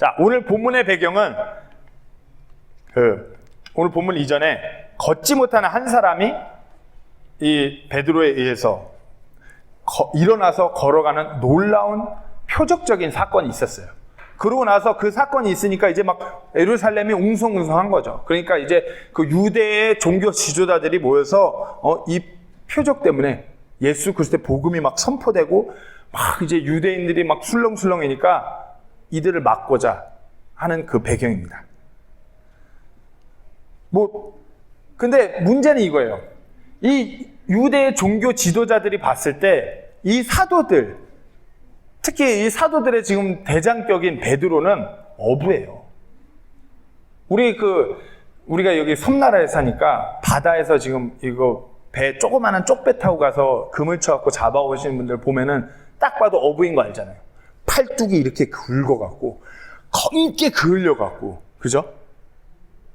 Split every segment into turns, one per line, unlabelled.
자, 오늘 본문의 배경은 오늘 본문 이전에 걷지 못하는 한 사람이 이 베드로에 의해서 일어나서 걸어가는 놀라운 표적적인 사건이 있었어요. 그러고 나서 그 사건이 있으니까 이제 막 예루살렘이 웅성웅성한 거죠. 그러니까 이제 그 유대의 종교 지도자들이 모여서 이 표적 때문에 예수 그리스도의 복음이 막 선포되고 막 이제 유대인들이 막 술렁술렁이니까 이들을 막고자 하는 그 배경입니다. 근데 문제는 이거예요. 이 유대의 종교 지도자들이 봤을 때 이 사도들, 특히 이 사도들의 지금 대장격인 베드로는 어부예요. 우리가 여기 섬나라에 사니까 바다에서 지금 이거 조그마한 쪽배 타고 가서 그물 쳐갖고 잡아오시는 분들 보면은 딱 봐도 어부인 거 알잖아요. 팔뚝이 이렇게 굵어갖고 검게 그을려갖고, 그죠?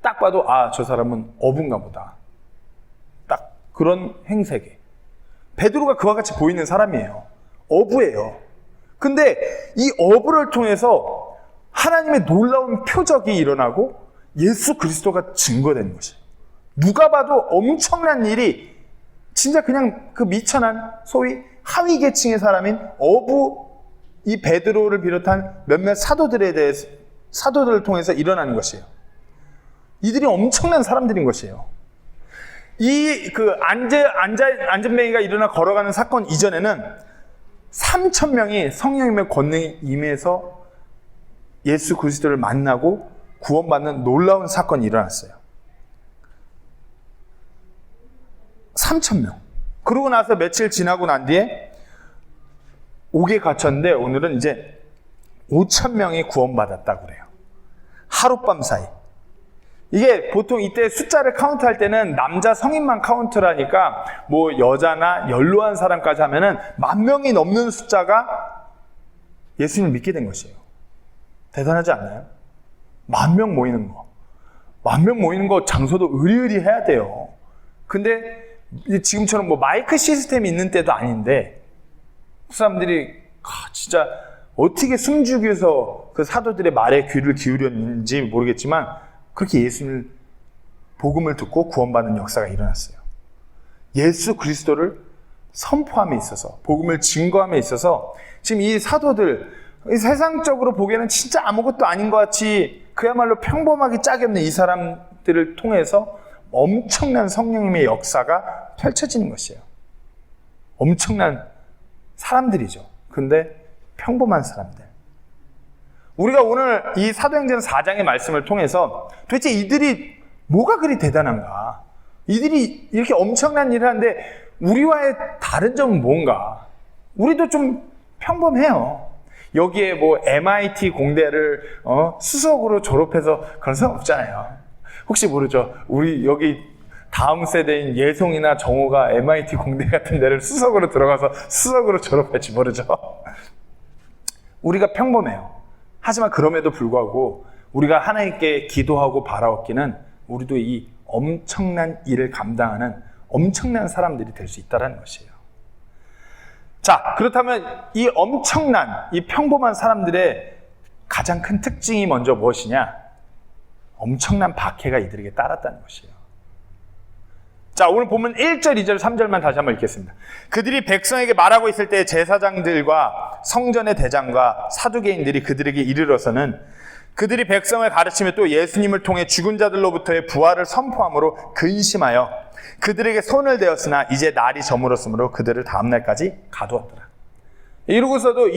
딱 봐도 저 사람은 어부인가 보다. 딱 그런 행색에. 베드로가 그와 같이 보이는 사람이에요. 어부예요. 근데 이 어부를 통해서 하나님의 놀라운 표적이 일어나고 예수 그리스도가 증거된 것이에요. 누가 봐도 엄청난 일이, 진짜 그냥 그 미천한 소위 하위 계층의 사람인 어부 이 베드로를 비롯한 몇몇 사도들을 통해서 일어나는 것이에요. 이들이 엄청난 사람들인 것이에요. 안전뱅이가 일어나 걸어가는 사건 이전에는 3,000명이 성령님의 권능이 임해서 예수 그리스도를 만나고 구원받는 놀라운 사건이 일어났어요. 3,000명. 그러고 나서 며칠 지나고 난 뒤에 옥에 갇혔는데 오늘은 이제 5,000명이 구원받았다고 그래요. 하룻밤 사이. 이게 보통 이때 숫자를 카운트할 때는 남자 성인만 카운트를 하니까 여자나 연로한 사람까지 하면은 10,000명이 넘는 숫자가 예수님을 믿게 된 것이에요. 대단하지 않나요? 10,000명 모이는 거. 10,000명 모이는 거 장소도 의리의리해야 돼요. 근데 지금처럼 마이크 시스템이 있는 때도 아닌데 그 사람들이 진짜 어떻게 숨죽여서 그 사도들의 말에 귀를 기울였는지 모르겠지만 그렇게 예수님을 복음을 듣고 구원받는 역사가 일어났어요. 예수 그리스도를 선포함에 있어서, 복음을 증거함에 있어서 지금 이 사도들, 세상적으로 보기에는 진짜 아무것도 아닌 것 같이 그야말로 평범하게 짝이 없는 이 사람들을 통해서 엄청난 성령님의 역사가 펼쳐지는 것이에요. 엄청난 사람들이죠. 근데 평범한 사람들. 우리가 오늘 이 사도행전 4장의 말씀을 통해서 도대체 이들이 뭐가 그리 대단한가? 이들이 이렇게 엄청난 일을 하는데 우리와의 다른 점은 뭔가? 우리도 좀 평범해요. 여기에 MIT 공대를 수석으로 졸업해서 그런 사람 없잖아요. 혹시 모르죠? 우리 여기 다음 세대인 예송이나 정호가 MIT 공대 같은 데를 수석으로 들어가서 수석으로 졸업할지 모르죠? 우리가 평범해요. 하지만 그럼에도 불구하고 우리가 하나님께 기도하고 바라옵기는 우리도 이 엄청난 일을 감당하는 엄청난 사람들이 될 수 있다는 것이에요. 자, 그렇다면 이 엄청난, 이 평범한 사람들의 가장 큰 특징이 먼저 무엇이냐? 엄청난 박해가 이들에게 따랐다는 것이에요. 자, 오늘 보면 1절, 2절, 3절만 다시 한번 읽겠습니다. 그들이 백성에게 말하고 있을 때 제사장들과 성전의 대장과 사두개인들이 그들에게 이르러서는 그들이 백성을 가르치며 또 예수님을 통해 죽은 자들로부터의 부활을 선포함으로 근심하여 그들에게 손을 대었으나 이제 날이 저물었으므로 그들을 다음 날까지 가두었더라. 이러고서도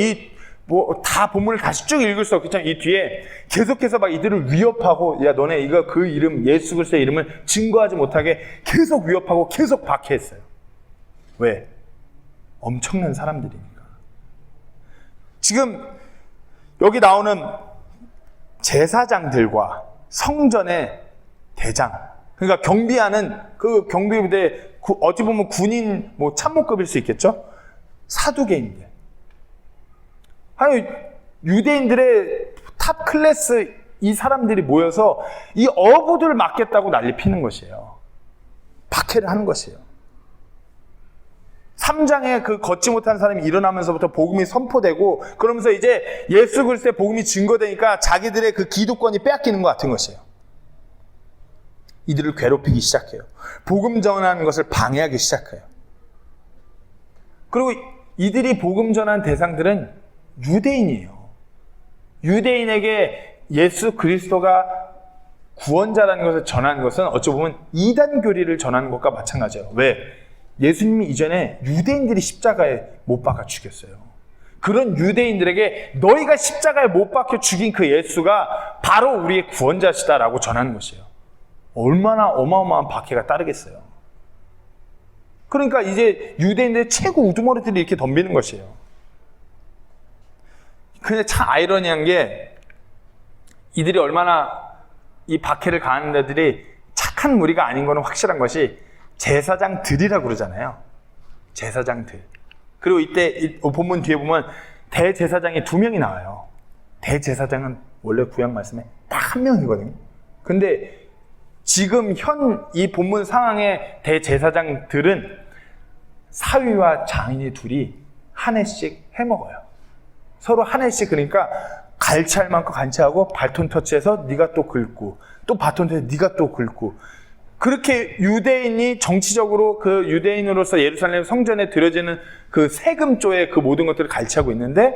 다 본문을 다시 쭉 읽을 수 없겠지만 이 뒤에 계속해서 막 이들을 위협하고, 야, 너네 이거 그 이름, 예수 그리스도의 이름을 증거하지 못하게 계속 위협하고 계속 박해했어요. 왜? 엄청난 사람들이니까. 지금 여기 나오는 제사장들과 성전의 대장, 그러니까 경비하는 그 경비부대, 어찌 보면 군인 참모급일 수 있겠죠? 사두개인들. 아니, 유대인들의 탑 클래스 이 사람들이 모여서 이 어부들을 막겠다고 난리 피는 것이에요. 박해를 하는 것이에요. 3장에 그 걷지 못한 사람이 일어나면서부터 복음이 선포되고, 그러면서 이제 예수 그리스도의 복음이 증거되니까 자기들의 그 기득권이 빼앗기는 것 같은 것이에요. 이들을 괴롭히기 시작해요. 복음 전하는 것을 방해하기 시작해요. 그리고 이들이 복음 전한 대상들은 유대인이에요. 유대인에게 예수 그리스도가 구원자라는 것을 전하는 것은 어찌 보면 이단 교리를 전하는 것과 마찬가지예요. 왜? 예수님이 이전에 유대인들이 십자가에 못 박아 죽였어요. 그런 유대인들에게 너희가 십자가에 못 박혀 죽인 그 예수가 바로 우리의 구원자시다라고 전하는 것이에요. 얼마나 어마어마한 박해가 따르겠어요. 그러니까 이제 유대인들의 최고 우두머리들이 이렇게 덤비는 것이에요. 근데 참 아이러니한 게, 이들이 얼마나 이 박해를 가하는 자들이 착한 무리가 아닌 거는 확실한 것이, 제사장들이라고 그러잖아요. 제사장들. 그리고 이때 본문 뒤에 보면 대제사장이 2명이 나와요. 대제사장은 원래 구약 말씀에 딱 1명이거든요. 근데 지금 현 이 본문 상황의 대제사장들은 사위와 장인이 둘이 한 해씩 해먹어요. 서로 한 해씩, 그러니까 갈치할 만큼 갈치하고 발톱 터치해서 네가 또 긁고, 또 바톤 터치해서 네가 또 긁고, 그렇게 유대인이 정치적으로 그 유대인으로서 예루살렘 성전에 드려지는 그 세금조의 그 모든 것들을 갈취하고 있는데,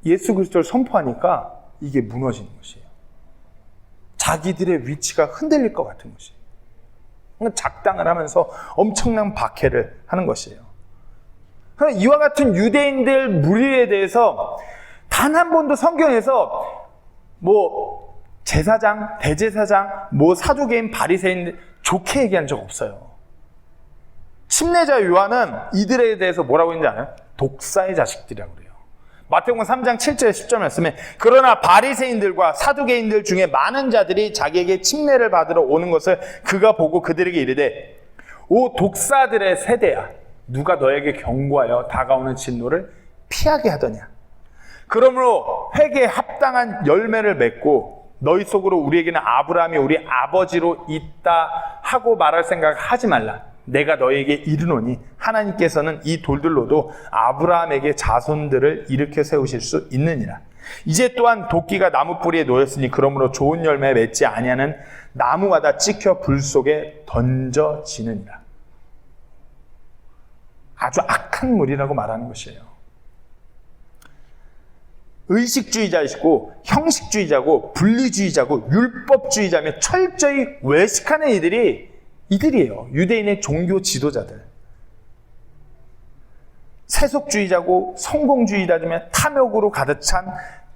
예수 그리스도를 선포하니까 이게 무너지는 것이에요. 자기들의 위치가 흔들릴 것 같은 것이에요. 작당을 하면서 엄청난 박해를 하는 것이에요. 그러니까 이와 같은 유대인들 무리에 대해서 단 한 번도 성경에서 뭐 제사장, 대제사장, 뭐 사두개인, 바리새인 좋게 얘기한 적 없어요. 침례자 요한은 이들에 대해서 뭐라고 했는지 아나요? 독사의 자식들이라고 그래요. 마태복음 3장 7절 10절 말씀에, 그러나 바리새인들과 사두개인들 중에 많은 자들이 자기에게 침례를 받으러 오는 것을 그가 보고 그들에게 이르되, 오 독사들의 세대야, 누가 너에게 경고하여 다가오는 진노를 피하게 하더냐. 그러므로 회개에 합당한 열매를 맺고 너희 속으로 우리에게는 아브라함이 우리 아버지로 있다 하고 말할 생각 하지 말라. 내가 너에게 이르노니 하나님께서는 이 돌들로도 아브라함에게 자손들을 일으켜 세우실 수 있느니라. 이제 또한 도끼가 나무 뿌리에 놓였으니 그러므로 좋은 열매 맺지 아니하는 나무마다 찍혀 불 속에 던져지느니라. 아주 악한 무리라고 말하는 것이에요. 의식주의자이고 형식주의자고 분리주의자고 율법주의자며 철저히 외식하는 이들이에요. 유대인의 종교 지도자들. 세속주의자고 성공주의자며 탐욕으로 가득 찬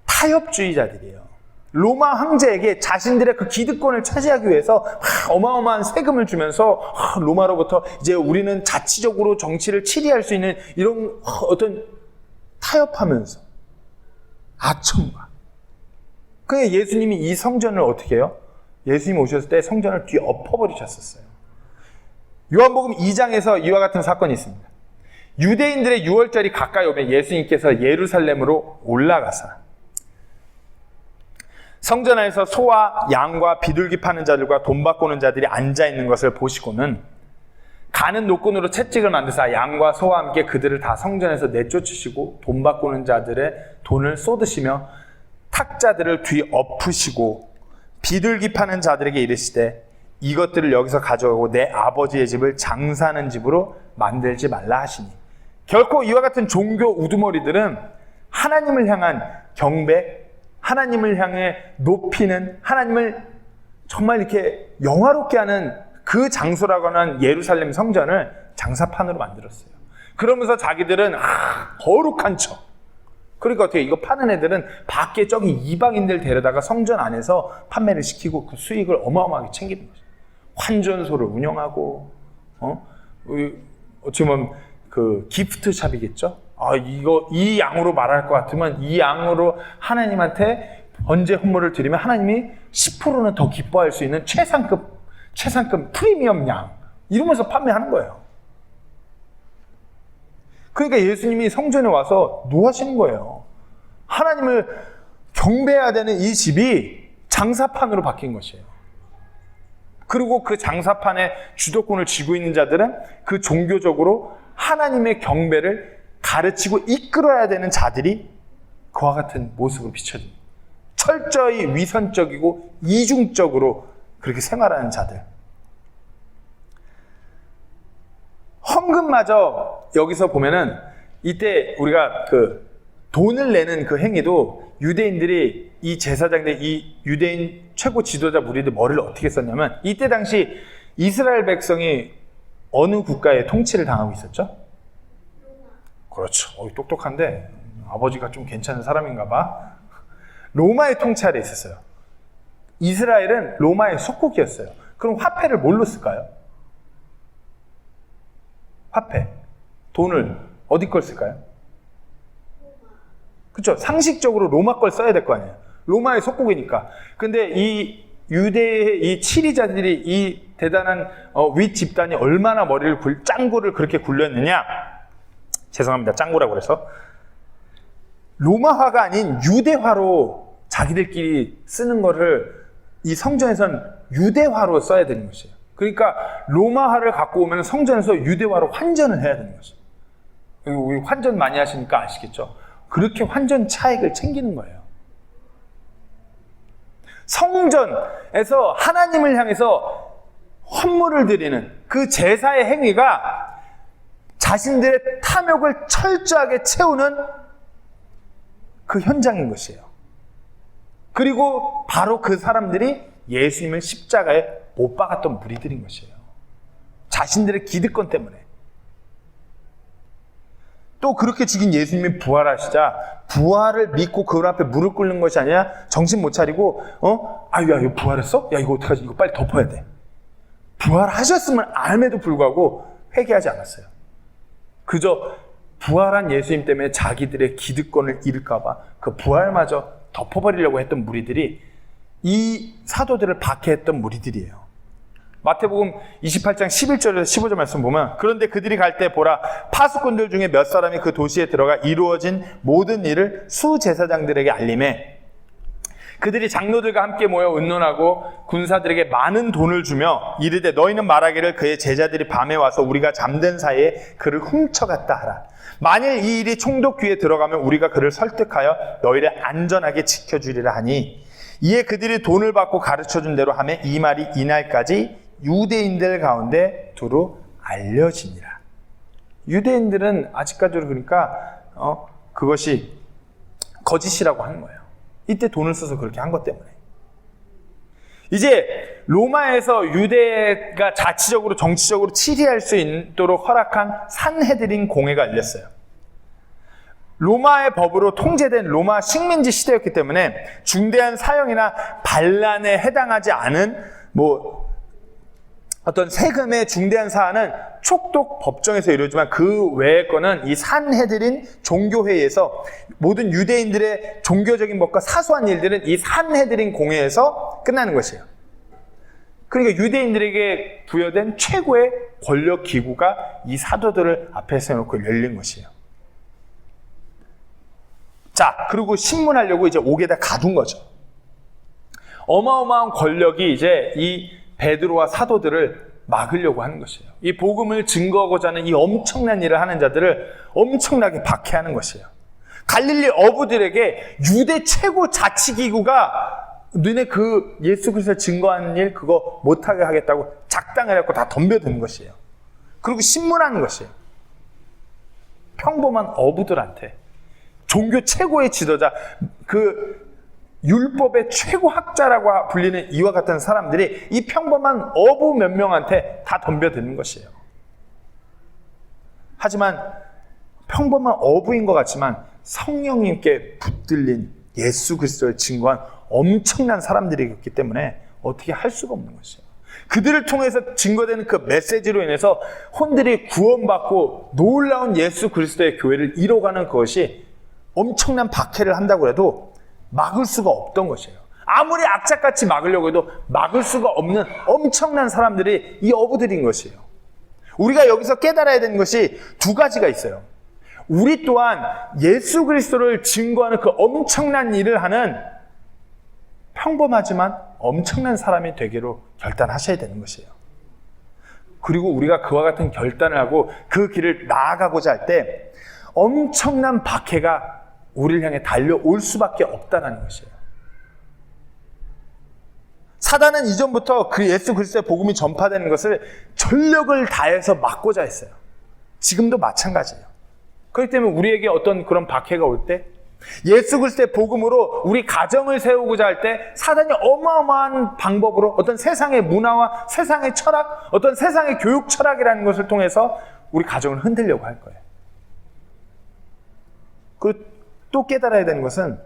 타협주의자들이에요. 로마 황제에게 자신들의 그 기득권을 차지하기 위해서 어마어마한 세금을 주면서 로마로부터 이제 우리는 자치적으로 정치를 치리할 수 있는 이런 어떤 타협하면서 아첨과. 그러니까 예수님이 이 성전을 어떻게 해요? 예수님이 오셨을 때 성전을 뒤엎어버리셨었어요. 요한복음 2장에서 이와 같은 사건이 있습니다. 유대인들의 유월절이 가까이 오면 예수님께서 예루살렘으로 올라가사 성전 안에서 소와 양과 비둘기 파는 자들과 돈 바꾸는 자들이 앉아있는 것을 보시고는 가는 노끈으로 채찍을 만드사 양과 소와 함께 그들을 다 성전에서 내쫓으시고 돈 바꾸는 자들의 돈을 쏟으시며 탁자들을 뒤엎으시고 비둘기 파는 자들에게 이르시되 이것들을 여기서 가져가고 내 아버지의 집을 장사하는 집으로 만들지 말라 하시니. 결코 이와 같은 종교 우두머리들은 하나님을 향한 경배, 하나님을 향해 높이는, 하나님을 정말 이렇게 영화롭게 하는 그 장소라고 하는 예루살렘 성전을 장사판으로 만들었어요. 그러면서 자기들은 거룩한 척. 그러니까 어떻게 이거 파는 애들은 밖에 저기 이방인들 데려다가 성전 안에서 판매를 시키고 그 수익을 어마어마하게 챙기는 거죠. 환전소를 운영하고, 어찌 보면 그 기프트샵이겠죠? 이 양으로 말할 것 같으면 이 양으로 하나님한테 번제 헌물을 드리면 하나님이 10%는 더 기뻐할 수 있는 최상급 프리미엄 양. 이러면서 판매하는 거예요. 그러니까 예수님이 성전에 와서 노하시는 거예요. 하나님을 경배해야 되는 이 집이 장사판으로 바뀐 것이에요. 그리고 그 장사판의 주도권을 쥐고 있는 자들은 그 종교적으로 하나님의 경배를 가르치고 이끌어야 되는 자들이 그와 같은 모습으로 비춰집니다. 철저히 위선적이고 이중적으로 그렇게 생활하는 자들. 헌금마저 여기서 보면은 이때 우리가 그 돈을 내는 그 행위도 유대인들이 이 제사장들, 이 유대인 최고 지도자 무리들 머리를 어떻게 썼냐면 이때 당시 이스라엘 백성이 어느 국가의 통치를 당하고 있었죠? 그렇죠. 똑똑한데 아버지가 좀 괜찮은 사람인가 봐. 로마의 통치 아래 있었어요. 이스라엘은 로마의 속국이었어요. 그럼 화폐를 뭘로 쓸까요? 화폐. 돈을 어디 걸 쓸까요? 그렇죠. 상식적으로 로마 걸 써야 될 거 아니에요. 로마의 속국이니까. 근데 이 유대의 이 치리자들이 이 대단한 윗 집단이 얼마나 머리를 짱구를 그렇게 굴렸느냐. 죄송합니다. 짱구라고 그래서. 로마화가 아닌 유대화로 자기들끼리 쓰는 거를 이 성전에서는 유대화로 써야 되는 것이에요. 그러니까 로마화를 갖고 오면 성전에서 유대화로 환전을 해야 되는 것이에요. 우리 환전 많이 하시니까 아시겠죠? 그렇게 환전 차익을 챙기는 거예요. 성전에서 하나님을 향해서 헌물을 드리는 그 제사의 행위가 자신들의 탐욕을 철저하게 채우는 그 현장인 것이에요. 그리고 바로 그 사람들이 예수님을 십자가에 못 박았던 무리들인 것이에요. 자신들의 기득권 때문에. 또 그렇게 죽인 예수님이 부활하시자 부활을 믿고 그분 앞에 무릎 꿇는 것이 아니라 정신 못 차리고 야 이거 부활했어? 야 이거 어떡하지? 이거 빨리 덮어야 돼. 부활하셨음을 알매도 불구하고 회개하지 않았어요. 그저 부활한 예수님 때문에 자기들의 기득권을 잃을까 봐 그 부활마저 덮어버리려고 했던 무리들이 이 사도들을 박해했던 무리들이에요. 마태복음 28장 11절에서 15절 말씀 보면 그런데 그들이 갈 때 보라 파수꾼들 중에 몇 사람이 그 도시에 들어가 이루어진 모든 일을 수제사장들에게 알림해 그들이 장로들과 함께 모여 의논하고 군사들에게 많은 돈을 주며 이르되 너희는 말하기를 그의 제자들이 밤에 와서 우리가 잠든 사이에 그를 훔쳐갔다 하라. 만일 이 일이 총독 귀에 들어가면 우리가 그를 설득하여 너희를 안전하게 지켜주리라 하니 이에 그들이 돈을 받고 가르쳐준 대로 하매 이 말이 이날까지 유대인들 가운데 두루 알려지니라. 유대인들은 아직까지도 그러니까 그것이 거짓이라고 하는 거예요. 이때 돈을 써서 그렇게 한 것 때문에. 이제 로마에서 유대가 자치적으로 정치적으로 치리할 수 있도록 허락한 산헤드린 공회가 열렸어요. 로마의 법으로 통제된 로마 식민지 시대였기 때문에 중대한 사형이나 반란에 해당하지 않은 어떤 세금의 중대한 사안은 촉독 법정에서 이루어지만 그 외의 거는 이 산헤드린 종교회의에서 모든 유대인들의 종교적인 법과 사소한 일들은 이 산헤드린 공회에서 끝나는 것이에요. 그러니까 유대인들에게 부여된 최고의 권력 기구가 이 사도들을 앞에 세워놓고 열린 것이에요. 자, 그리고 신문하려고 이제 옥에다 가둔 거죠. 어마어마한 권력이 이제 이 베드로와 사도들을 막으려고 하는 것이에요. 이 복음을 증거하고자 하는 이 엄청난 일을 하는 자들을 엄청나게 박해하는 것이에요. 갈릴리 어부들에게 유대 최고 자치기구가 너네 그 예수 그리스도를 증거하는 일 그거 못하게 하겠다고 작당을 해갖고 다 덤벼드는 것이에요. 그리고 신문하는 것이에요. 평범한 어부들한테 종교 최고의 지도자, 그 율법의 최고 학자라고 불리는 이와 같은 사람들이 이 평범한 어부 몇 명한테 다 덤벼드는 것이에요. 하지만 평범한 어부인 것 같지만 성령님께 붙들린 예수 그리스도를 증거한 엄청난 사람들이었기 때문에 어떻게 할 수가 없는 것이에요. 그들을 통해서 증거되는 그 메시지로 인해서 혼들이 구원받고 놀라운 예수 그리스도의 교회를 이뤄가는 것이 엄청난 박해를 한다고 해도 막을 수가 없던 것이에요. 아무리 악착같이 막으려고 해도 막을 수가 없는 엄청난 사람들이 이 어부들인 것이에요. 우리가 여기서 깨달아야 되는 것이 두 가지가 있어요. 우리 또한 예수 그리스도를 증거하는 그 엄청난 일을 하는 평범하지만 엄청난 사람이 되기로 결단하셔야 되는 것이에요. 그리고 우리가 그와 같은 결단을 하고 그 길을 나아가고자 할 때 엄청난 박해가 우리를 향해 달려올 수밖에 없다는 것이에요. 사단은 이전부터 그 예수 그리스도의 복음이 전파되는 것을 전력을 다해서 막고자 했어요. 지금도 마찬가지예요. 그렇기 때문에 우리에게 어떤 그런 박해가 올 때, 예수 그리스도의 복음으로 우리 가정을 세우고자 할 때 사단이 어마어마한 방법으로 어떤 세상의 문화와 세상의 철학, 어떤 세상의 교육 철학이라는 것을 통해서 우리 가정을 흔들려고 할 거예요. 그리고 또 깨달아야 되는 것은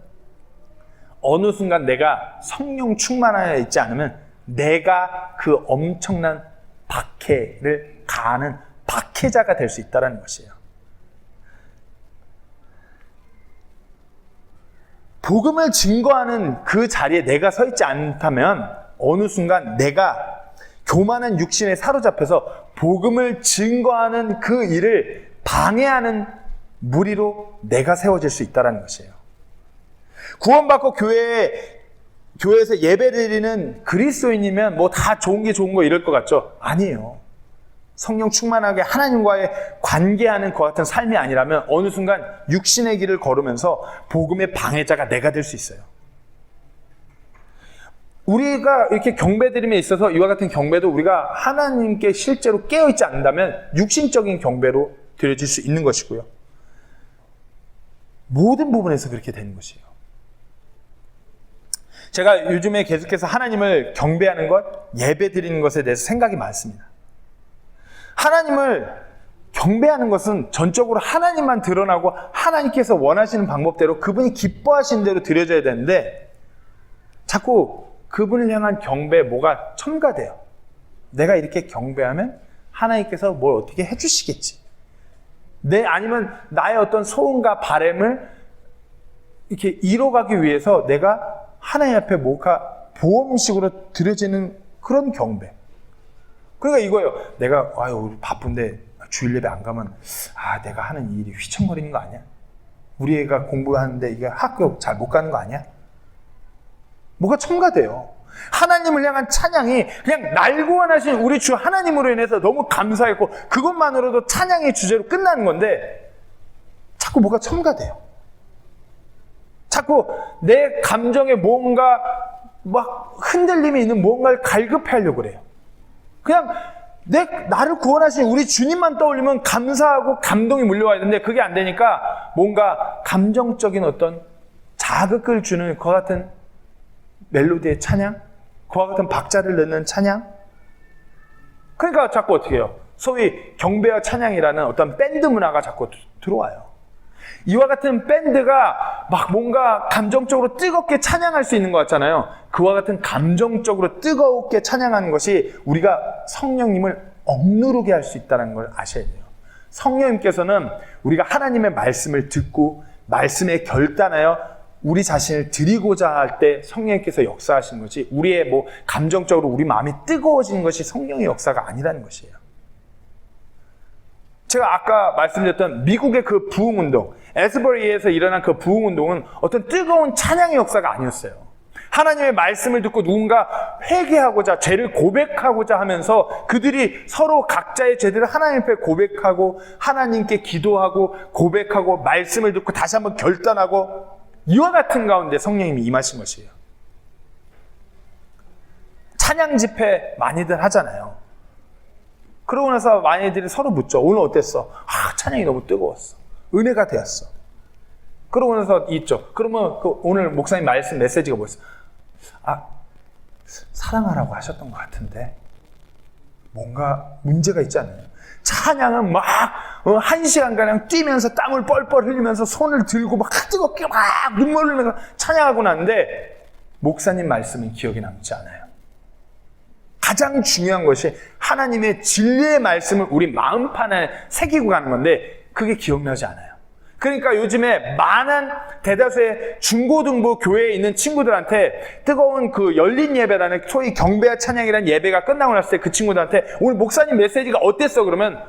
어느 순간 내가 성령 충만하여 있지 않으면 내가 그 엄청난 박해를 가하는 박해자가 될 수 있다는 것이에요. 복음을 증거하는 그 자리에 내가 서 있지 않다면 어느 순간 내가 교만한 육신에 사로잡혀서 복음을 증거하는 그 일을 방해하는 무리로 내가 세워질 수 있다는 것이에요. 구원받고 교회에서 예배드리는 그리스도인이면 뭐 다 좋은 게 좋은 거 이럴 것 같죠? 아니에요. 성령 충만하게 하나님과의 관계하는 것 같은 삶이 아니라면 어느 순간 육신의 길을 걸으면서 복음의 방해자가 내가 될 수 있어요. 우리가 이렇게 경배드림에 있어서 이와 같은 경배도 우리가 하나님께 실제로 깨어있지 않는다면 육신적인 경배로 드려질 수 있는 것이고요. 모든 부분에서 그렇게 되는 것이에요. 제가 요즘에 계속해서 하나님을 경배하는 것, 예배드리는 것에 대해서 생각이 많습니다. 하나님을 경배하는 것은 전적으로 하나님만 드러나고 하나님께서 원하시는 방법대로 그분이 기뻐하시는 대로 드려져야 되는데 자꾸 그분을 향한 경배에 뭐가 첨가돼요. 내가 이렇게 경배하면 하나님께서 뭘 어떻게 해주시겠지. 아니면 나의 어떤 소원과 바람을 이렇게 이뤄가기 위해서 내가 하나님 앞에 뭔가 보험식으로 드려지는 그런 경배. 그러니까 이거예요. 내가 우리 바쁜데 주일 예배 안 가면 내가 하는 일이 휘청거리는 거 아니야? 우리 애가 공부하는데 이게 학교 잘 못 가는 거 아니야? 뭐가 첨가돼요. 하나님을 향한 찬양이 그냥 날 구원하신 우리 주 하나님으로 인해서 너무 감사했고 그것만으로도 찬양의 주제로 끝나는 건데 자꾸 뭐가 첨가돼요. 자꾸 내 감정에 뭔가 막 흔들림이 있는 뭔가를 갈급해하려고 그래요. 그냥 나를 구원하신 우리 주님만 떠올리면 감사하고 감동이 물려와야 되는데 그게 안 되니까 뭔가 감정적인 어떤 자극을 주는 그와 같은 멜로디의 찬양, 그와 같은 박자를 넣는 찬양. 그러니까 자꾸 어떻게 해요? 소위 경배와 찬양이라는 어떤 밴드 문화가 자꾸 들어와요. 이와 같은 밴드가 막 뭔가 감정적으로 뜨겁게 찬양할 수 있는 것 같잖아요. 그와 같은 감정적으로 뜨겁게 찬양하는 것이 우리가 성령님을 억누르게 할 수 있다는 걸 아셔야 돼요. 성령님께서는 우리가 하나님의 말씀을 듣고 말씀에 결단하여 우리 자신을 드리고자 할 때 성령님께서 역사하시는 것이 우리의 감정적으로 우리 마음이 뜨거워지는 것이 성령의 역사가 아니라는 것이에요. 제가 아까 말씀드렸던 미국의 그 부흥운동, 에스버리에서 일어난 그 부흥운동은 어떤 뜨거운 찬양의 역사가 아니었어요. 하나님의 말씀을 듣고 누군가 회개하고자, 죄를 고백하고자 하면서 그들이 서로 각자의 죄들을 하나님 앞에 고백하고 하나님께 기도하고 고백하고 말씀을 듣고 다시 한번 결단하고 이와 같은 가운데 성령님이 임하신 것이에요. 찬양 집회 많이들 하잖아요. 그러고 나서 많이들이 서로 묻죠. 오늘 어땠어? 찬양이 너무 뜨거웠어. 은혜가 되었어. 그러고 나서 있죠. 그러면 오늘 목사님 말씀 메시지가 뭐였어? 사랑하라고 하셨던 것 같은데 뭔가 문제가 있지 않나요? 찬양은 막 1시간 가량 뛰면서 땀을 뻘뻘 흘리면서 손을 들고 막 뜨겁게 막 눈물 흘리면서 찬양하고 나는데 목사님 말씀은 기억에 남지 않아요. 가장 중요한 것이 하나님의 진리의 말씀을 우리 마음판에 새기고 가는 건데 그게 기억나지 않아요. 그러니까 요즘에 많은 대다수의 중고등부 교회에 있는 친구들한테 뜨거운 그 열린 예배라는 소위 경배와 찬양이라는 예배가 끝나고 났을 때 그 친구들한테 오늘 목사님 메시지가 어땠어? 그러면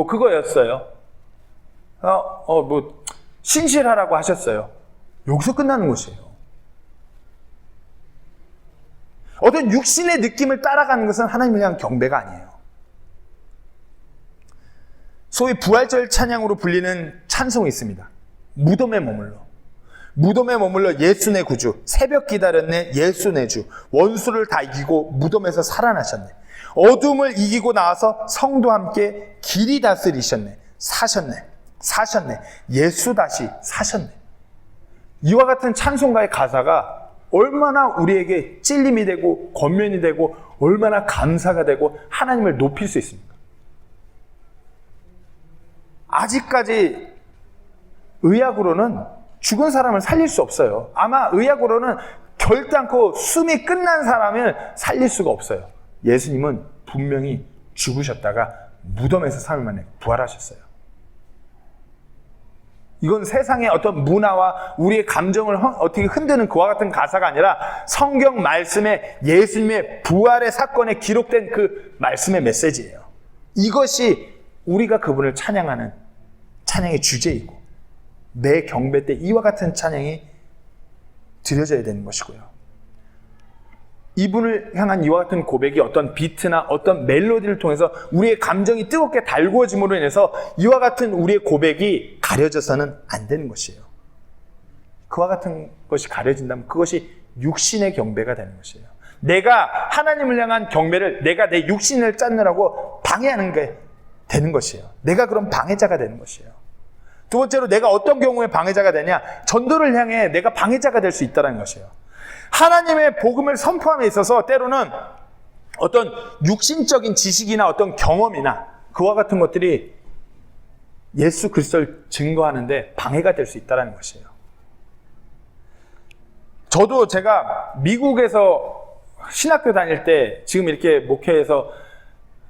그거였어요. 신실하라고 하셨어요. 여기서 끝나는 것이에요. 어떤 육신의 느낌을 따라가는 것은 하나님을 향한 경배가 아니에요. 소위 부활절 찬양으로 불리는 찬송이 있습니다. 무덤에 머물러. 무덤에 머물러 예수 내 구주, 새벽 기다렸네 예수 내 주, 원수를 다 이기고 무덤에서 살아나셨네. 어둠을 이기고 나와서 성도 함께 길이 다스리셨네. 사셨네. 예수 다시 사셨네. 이와 같은 찬송가의 가사가 얼마나 우리에게 찔림이 되고 권면이 되고 얼마나 감사가 되고 하나님을 높일 수 있습니까? 아직까지 의학으로는 죽은 사람을 살릴 수 없어요. 아마 의학으로는 결단코 숨이 끝난 사람을 살릴 수가 없어요. 예수님은 분명히 죽으셨다가 무덤에서 3일 만에 부활하셨어요. 이건 세상의 어떤 문화와 우리의 감정을 어떻게 흔드는 그와 같은 가사가 아니라 성경 말씀에 예수님의 부활의 사건에 기록된 그 말씀의 메시지예요. 이것이 우리가 그분을 찬양하는 찬양의 주제이고 매 경배 때 이와 같은 찬양이 드려져야 되는 것이고요. 이분을 향한 이와 같은 고백이 어떤 비트나 어떤 멜로디를 통해서 우리의 감정이 뜨겁게 달구어짐으로 인해서 이와 같은 우리의 고백이 가려져서는 안 되는 것이에요. 그와 같은 것이 가려진다면 그것이 육신의 경배가 되는 것이에요. 내가 하나님을 향한 경배를 내가 내 육신을 찾느라고 방해하는 게 되는 것이에요. 내가 그런 방해자가 되는 것이에요. 두 번째로 내가 어떤 경우에 방해자가 되냐? 전도를 향해 내가 방해자가 될 수 있다는 것이에요. 하나님의 복음을 선포함에 있어서 때로는 어떤 육신적인 지식이나 어떤 경험이나 그와 같은 것들이 예수 그리스도를 증거하는데 방해가 될 수 있다는 것이에요. 저도 제가 미국에서 신학교 다닐 때 지금 이렇게 목회에서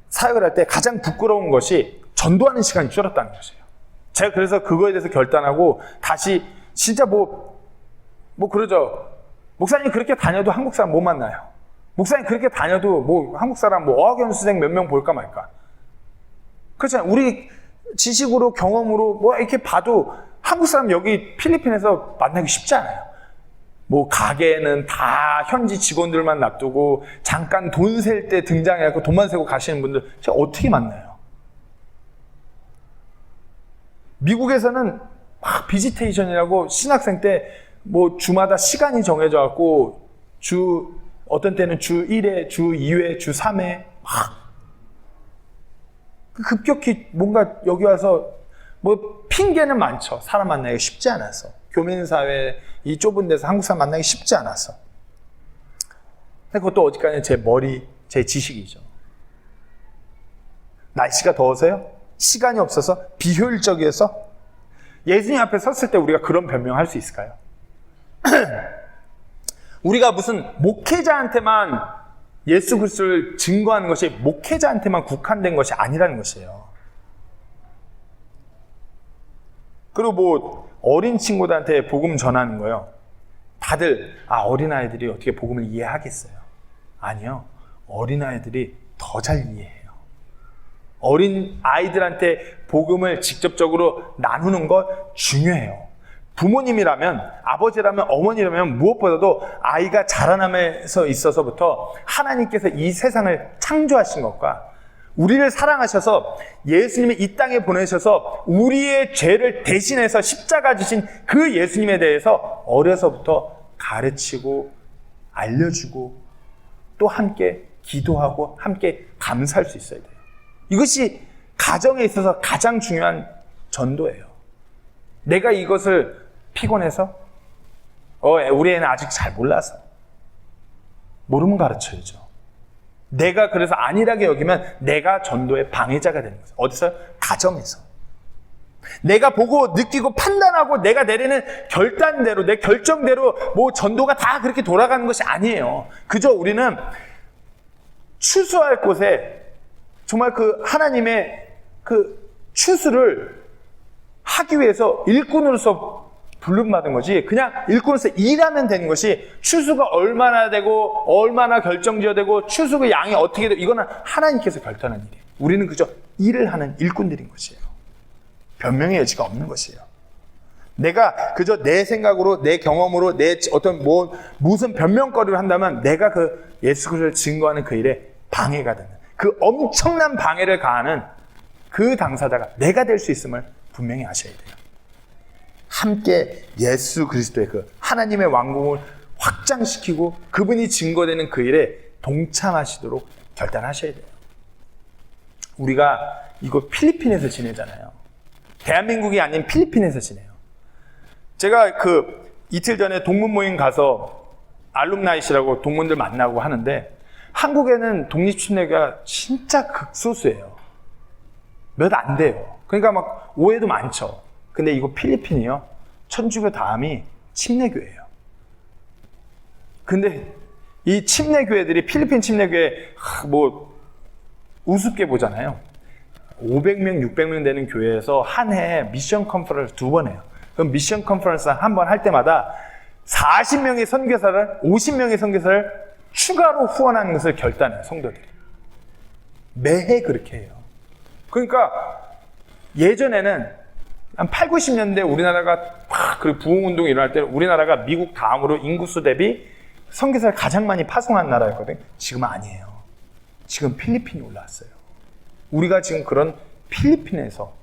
사역을 할 때 가장 부끄러운 것이 전도하는 시간이 줄었다는 것이에요. 제가 그래서 그거에 대해서 결단하고 다시 진짜 그러죠. 목사님 그렇게 다녀도 한국 사람 못 만나요. 목사님 그렇게 다녀도 한국 사람 어학연수생 몇 명 볼까 말까. 그렇잖아요. 우리 지식으로 경험으로 이렇게 봐도 한국 사람 여기 필리핀에서 만나기 쉽지 않아요. 가게는 다 현지 직원들만 놔두고 잠깐 돈 셀 때 등장해갖고 돈만 세고 가시는 분들 제가 어떻게 만나요? 미국에서는 막 비지테이션이라고 신학생 때 주마다 시간이 정해져갖고 어떤 때는 주 1회, 주 2회, 주 3회 막 급격히 뭔가 여기 와서 핑계는 많죠. 사람 만나기 쉽지 않아서. 교민사회 이 좁은 데서 한국 사람 만나기 쉽지 않아서. 근데 그것도 어디까지는 제 머리, 제 지식이죠. 날씨가 더워서요? 시간이 없어서? 비효율적이어서? 예수님 앞에 섰을 때 우리가 그런 변명할 수 있을까요? 우리가 무슨 목회자한테만 예수 그리스도를 증거하는 것이 목회자한테만 국한된 것이 아니라는 것이에요. 그리고 어린 친구들한테 복음 전하는 거요. 다들 어린아이들이 어떻게 복음을 이해하겠어요? 아니요. 어린아이들이 더 잘 이해해요. 어린 아이들한테 복음을 직접적으로 나누는 것 중요해요. 부모님이라면, 아버지라면, 어머니라면 무엇보다도 아이가 자라남에서 있어서부터 하나님께서 이 세상을 창조하신 것과 우리를 사랑하셔서 예수님이 이 땅에 보내셔서 우리의 죄를 대신해서 십자가 지신 그 예수님에 대해서 어려서부터 가르치고 알려주고 또 함께 기도하고 함께 감사할 수 있어야 돼요. 이것이 가정에 있어서 가장 중요한 전도예요. 내가 이것을 피곤해서 우리 애는 아직 잘 몰라서 모르면 가르쳐야죠. 내가 그래서 안일하게 여기면 내가 전도의 방해자가 되는 거죠. 어디서? 가정에서. 내가 보고 느끼고 판단하고 내가 내리는 결단대로 내 결정대로 전도가 다 그렇게 돌아가는 것이 아니에요. 그저 우리는 추수할 곳에 정말 그 하나님의 그 추수를 하기 위해서 일꾼으로서 부름받은 거지 그냥 일꾼으로서 일하면 되는 것이 추수가 얼마나 되고 얼마나 결정지어되고 추수의 양이 어떻게 되고 이거는 하나님께서 결정하는 일이에요. 우리는 그저 일을 하는 일꾼들인 것이에요. 변명의 여지가 없는 것이에요. 내가 그저 내 생각으로, 내 경험으로, 내 어떤 무슨 변명거리를 한다면 내가 그 예수 그리스도를 증거하는 그 일에 방해가 되는, 그 엄청난 방해를 가하는 그 당사자가 내가 될 수 있음을 분명히 아셔야 돼요. 함께 예수 그리스도의 그 하나님의 왕국을 확장시키고 그분이 증거되는 그 일에 동참하시도록 결단하셔야 돼요. 우리가 이거 필리핀에서 지내잖아요. 대한민국이 아닌 필리핀에서 지내요. 제가 이틀 전에 동문 모임 가서 알룸나이시라고 동문들 만나고 하는데, 한국에는 독립침례교가 진짜 극소수예요. 몇 안 돼요. 그러니까 막 오해도 많죠. 근데 이거 필리핀이요, 천주교 다음이 침례교예요. 근데 이 침례교회들이, 필리핀 침례교회 우습게 보잖아요. 500명, 600명 되는 교회에서 한 해에 미션 컨퍼런스 2번 해요. 그럼 미션 컨퍼런스 한 번 할 때마다 40명의 선교사를, 50명의 선교사를 추가로 후원하는 것을 결단해요, 성도들이. 매해 그렇게 해요. 그러니까 예전에는 한 8, 90년대 우리나라가 부흥운동이 일어날 때 우리나라가 미국 다음으로 인구수 대비 선교사를 가장 많이 파송한 나라였거든요. 지금은 아니에요. 지금 필리핀이 올라왔어요. 우리가 지금 그런 필리핀에서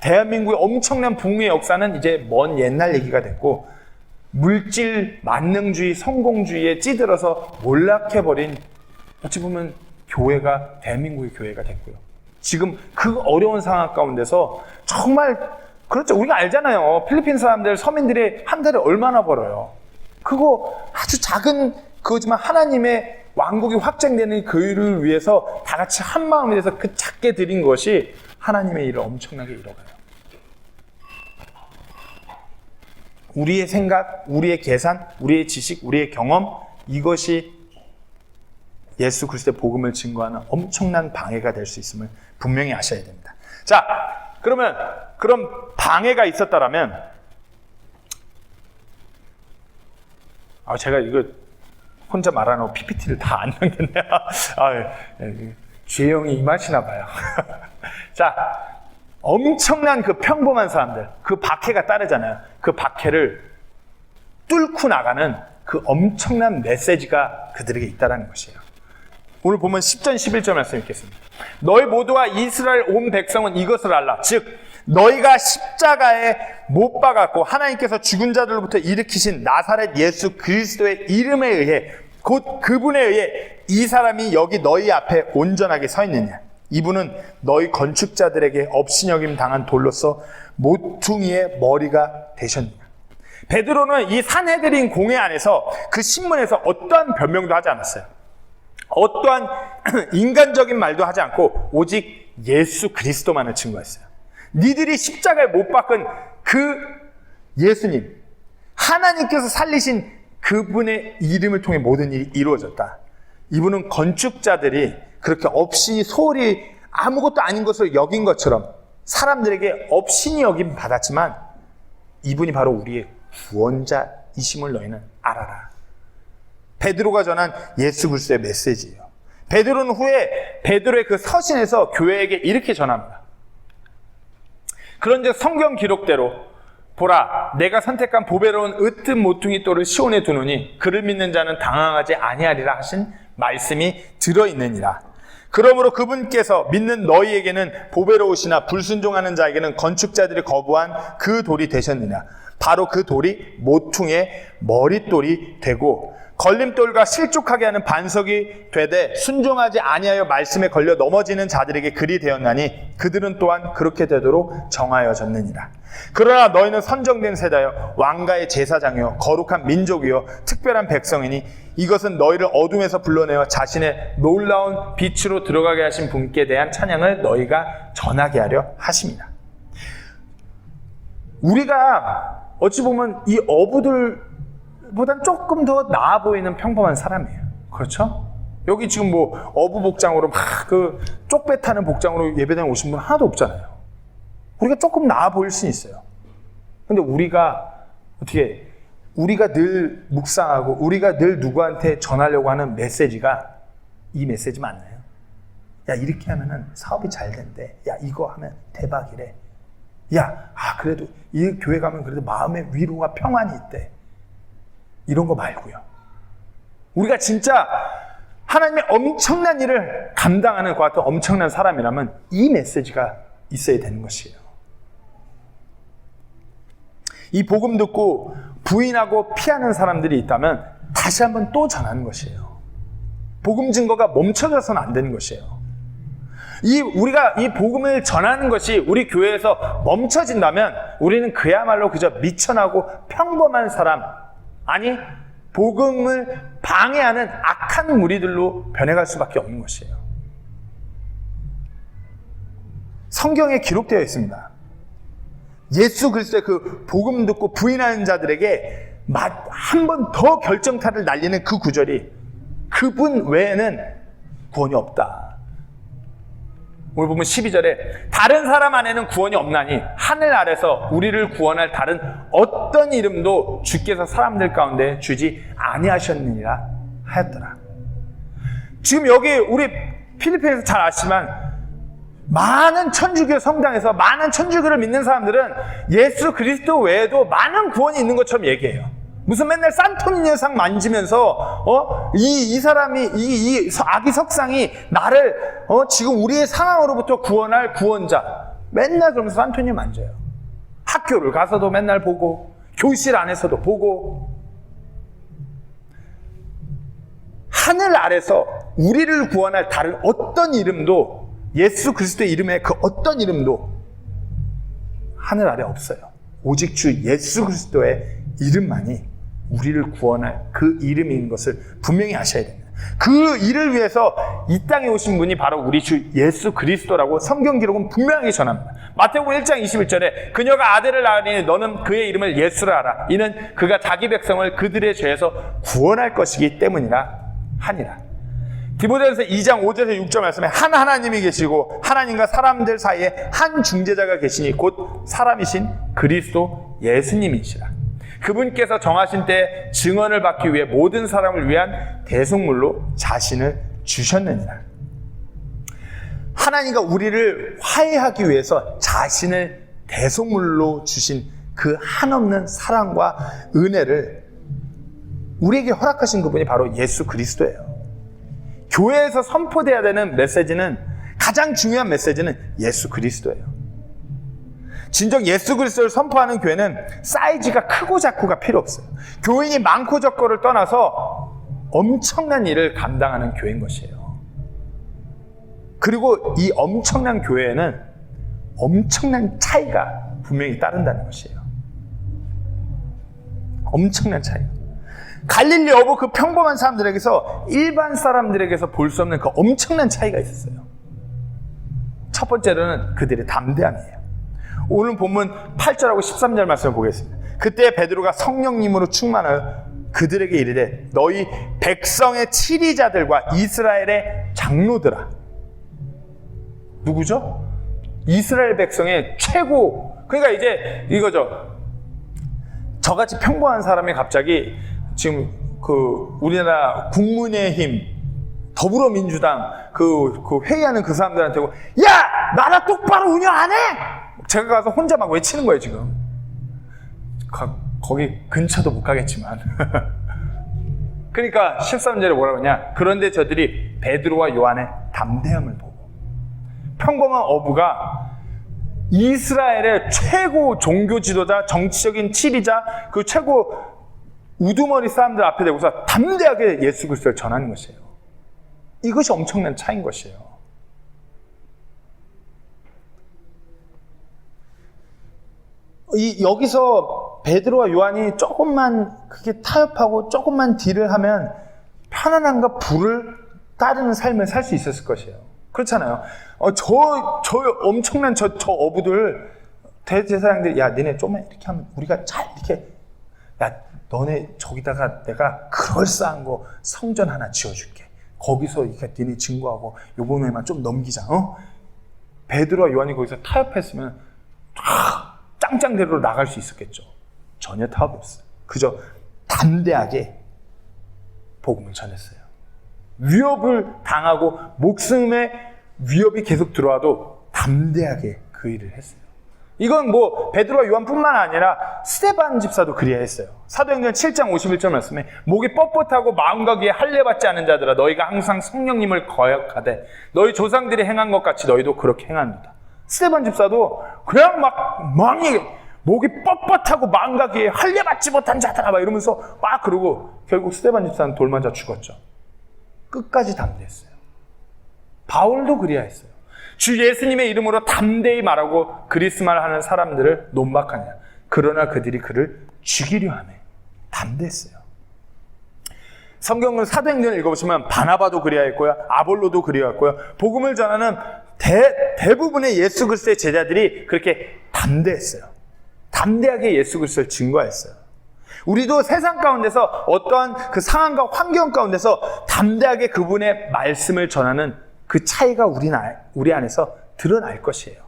대한민국의 엄청난 부흥의 역사는 이제 먼 옛날 얘기가 됐고, 물질, 만능주의, 성공주의에 찌들어서 몰락해버린, 어찌 보면 교회가, 대한민국의 교회가 됐고요. 지금 그 어려운 상황 가운데서 정말, 그렇죠. 우리가 알잖아요. 필리핀 사람들, 서민들이 한 달에 얼마나 벌어요. 그거 아주 작은 그거지만 하나님의 왕국이 확장되는 그 일을 위해서 다 같이 한 마음이 돼서 그 작게 드린 것이 하나님의 일을 엄청나게 이뤄가요. 우리의 생각, 우리의 계산, 우리의 지식, 우리의 경험, 이것이 예수 그리스도의 복음을 증거하는 엄청난 방해가 될 수 있음을 분명히 아셔야 됩니다. 자, 그러면 그런 방해가 있었다라면, 제가 이거 혼자 말하는 PPT를 다 안 남겼네요. 죄형이 임하시나 봐요. 자, 엄청난 그 평범한 사람들, 그 박해가 따르잖아요. 그 박해를 뚫고 나가는 그 엄청난 메시지가 그들에게 있다는 것이에요. 오늘 보면 10절, 11절 말씀 읽겠습니다. 너희 모두와 이스라엘 온 백성은 이것을 알라. 즉 너희가 십자가에 못 박았고 하나님께서 죽은 자들로부터 일으키신 나사렛 예수 그리스도의 이름에 의해, 곧 그분에 의해 이 사람이 여기 너희 앞에 온전하게 서 있느냐. 이분은 너희 건축자들에게 업신여김 당한 돌로서 모퉁이의 머리가 되셨느냐. 베드로는 이 산헤드린 공회 안에서 그 신문에서 어떠한 변명도 하지 않았어요. 어떠한 인간적인 말도 하지 않고 오직 예수 그리스도만을 증거했어요. 니들이 십자가에 못 박은 그 예수님, 하나님께서 살리신 그분의 이름을 통해 모든 일이 이루어졌다. 이분은 건축자들이 그렇게 업신이 소홀히 아무것도 아닌 것을 여긴 것처럼 사람들에게 업신이 여김 받았지만, 이분이 바로 우리의 구원자이심을 너희는 알아라. 베드로가 전한 예수 그리스도의 메시지예요. 베드로는 후에 베드로의 그 서신에서 교회에게 이렇게 전합니다. 그런즉 성경 기록대로 보라, 내가 선택한 보배로운 으뜸 모퉁이 돌을 시온에 두노니 그를 믿는 자는 당황하지 아니하리라 하신 말씀이 들어있느니라. 그러므로 그분께서 믿는 너희에게는 보배로우시나 불순종하는 자에게는 건축자들이 거부한 그 돌이 되셨느냐. 바로 그 돌이 모퉁이의 머릿돌이 되고 걸림돌과 실족하게 하는 반석이 되되 순종하지 아니하여 말씀에 걸려 넘어지는 자들에게 글이 되었나니 그들은 또한 그렇게 되도록 정하여졌느니라. 그러나 너희는 선정된 세대여 왕가의 제사장이여 거룩한 민족이여 특별한 백성이니 이것은 너희를 어둠에서 불러내어 자신의 놀라운 빛으로 들어가게 하신 분께 대한 찬양을 너희가 전하게 하려 하십니다. 우리가 어찌 보면 이 어부들보단 조금 더 나아 보이는 평범한 사람이에요. 그렇죠? 여기 지금 뭐 어부 복장으로 막 그 쪽배 타는 복장으로 예배당에 오신 분 하나도 없잖아요. 우리가 조금 나아 보일 수는 있어요. 근데 우리가 늘 묵상하고 우리가 늘 누구한테 전하려고 하는 메시지가 이 메시지 맞나요? 야, 이렇게 하면은 사업이 잘 된대. 야, 이거 하면 대박이래. 그래도 이 교회 가면 그래도 마음의 위로와 평안이 있대. 이런 거 말고요. 우리가 진짜 하나님의 엄청난 일을 감당하는 그 같은 엄청난 사람이라면 이 메시지가 있어야 되는 것이에요. 이 복음 듣고 부인하고 피하는 사람들이 있다면 다시 한번 또 전하는 것이에요. 복음 증거가 멈춰져서는 안 되는 것이에요. 우리가 이 복음을 전하는 것이 우리 교회에서 멈춰진다면 우리는 그야말로 그저 미천하고 평범한 사람, 아니 복음을 방해하는 악한 무리들로 변해갈 수밖에 없는 것이에요. 성경에 기록되어 있습니다. 예수 그리스도의 그 복음 듣고 부인하는 자들에게 한 번 더 결정타를 날리는 그 구절이 그분 외에는 구원이 없다. 오늘 보면 12절에 다른 사람 안에는 구원이 없나니 하늘 아래서 우리를 구원할 다른 어떤 이름도 주께서 사람들 가운데 주지 아니하셨느니라 하였더라. 지금 여기 우리 필리핀에서 잘 아시지만 많은 천주교 성당에서 많은 천주교를 믿는 사람들은 예수 그리스도 외에도 많은 구원이 있는 것처럼 얘기해요. 무슨 맨날 산토니녀상 만지면서 이 사람이 이 아기 석상이 나를 지금 우리의 상황으로부터 구원할 구원자, 맨날 그러면서 산토니녀 만져요. 학교를 가서도 맨날 보고 교실 안에서도 보고. 하늘 아래서 우리를 구원할 다른 어떤 이름도, 예수 그리스도의 이름에 그 어떤 이름도 하늘 아래 없어요. 오직 주 예수 그리스도의 이름만이 우리를 구원할 그 이름인 것을 분명히 아셔야 됩니다. 그 일을 위해서 이 땅에 오신 분이 바로 우리 주 예수 그리스도라고 성경 기록은 분명하게 전합니다. 마태복음 1장 21절에 그녀가 아들을 낳으니 너는 그의 이름을 예수라 하라. 이는 그가 자기 백성을 그들의 죄에서 구원할 것이기 때문이라 하니라. 디모데전서 2장 5절에서 6절 말씀에 한 하나님이 계시고 하나님과 사람들 사이에 한 중재자가 계시니 곧 사람이신 그리스도 예수님이시라. 그분께서 정하신 때 증언을 받기 위해 모든 사람을 위한 대속물로 자신을 주셨느니라. 하나님과 우리를 화해하기 위해서 자신을 대속물로 주신 그 한없는 사랑과 은혜를 우리에게 허락하신 그분이 바로 예수 그리스도예요. 교회에서 선포돼야 되는 메시지는, 가장 중요한 메시지는 예수 그리스도예요. 진정 예수 그리스도를 선포하는 교회는 사이즈가 크고 작고가 필요 없어요. 교인이 많고 적고를 떠나서 엄청난 일을 감당하는 교회인 것이에요. 그리고 이 엄청난 교회에는 엄청난 차이가 분명히 따른다는 것이에요. 엄청난 차이가. 갈릴리 어부 그 평범한 사람들에게서 일반 사람들에게서 볼 수 없는 그 엄청난 차이가 있었어요. 첫 번째로는 그들의 담대함이에요. 오늘 본문 8절하고 13절 말씀을 보겠습니다. 그때 베드로가 성령님으로 충만하여 그들에게 이르되 너희 백성의 치리자들과 이스라엘의 장로들아. 누구죠? 이스라엘 백성의 최고. 그러니까 이제 이거죠. 저같이 평범한 사람이 갑자기 지금 그 우리나라 국민의힘, 더불어민주당 그 회의하는 그 사람들한테 야! 나라 똑바로 운영 안 해! 제가 가서 혼자 막 외치는 거예요, 지금. 거기 근처도 못 가겠지만. 그러니까 13절에 뭐라고 하냐? 그런데 저들이 베드로와 요한의 담대함을 보고, 평범한 어부가 이스라엘의 최고 종교 지도자, 정치적인 치리자, 그 최고 우두머리 사람들 앞에 대고서 담대하게 예수 그리스도를 전하는 것이에요. 이것이 엄청난 차이인 것이에요. 여기서 베드로와 요한이 조금만 그게 타협하고 조금만 딜을 하면 편안함과 부를 따르는 삶을 살 수 있었을 것이에요. 그렇잖아요. 저 엄청난 저 어부들, 대제사장들이, 야, 너네 좀만 이렇게 하면 우리가 잘 이렇게, 야, 너네 저기다가 내가 그럴싸한 거 성전 하나 지어줄게. 거기서 이렇게 너네 증거하고 요번에만 좀 넘기자. 베드로와 요한이 거기서 타협했으면 짱짱대로 나갈 수 있었겠죠. 전혀 타협이 없어요. 그저 담대하게 복음을 전했어요. 위협을 당하고 목숨의 위협이 계속 들어와도 담대하게 그 일을 했어요. 이건 뭐 베드로와 요한뿐만 아니라 스데반 집사도 그리하였어요. 사도행전 7장 51절 말씀에 목이 뻣뻣하고 마음과 귀에 할례받지 않은 자들아 너희가 항상 성령님을 거역하되 너희 조상들이 행한 것 같이 너희도 그렇게 행합니다. 스데반 집사도 그냥 막 얘기 목이 뻣뻣하고 마음과 귀에 할례받지 못한 자들아 막 이러면서 막 그러고 결국 스데반 집사는 돌 맞아 죽었죠. 끝까지 담대했어요. 바울도 그리하였어요. 주 예수님의 이름으로 담대히 말하고 그리스도를 하는 사람들을 논박하냐. 그러나 그들이 그를 죽이려 하네. 담대했어요. 성경은 사도행전을 읽어보시면 바나바도 그리하였고요. 아볼로도 그리하였고요. 복음을 전하는 대부분의 예수 그리스도의 제자들이 그렇게 담대했어요. 담대하게 예수 그리스도를 증거했어요. 우리도 세상 가운데서 어떠한 그 상황과 환경 가운데서 담대하게 그분의 말씀을 전하는 그 차이가 우리 안에서 드러날 것이에요.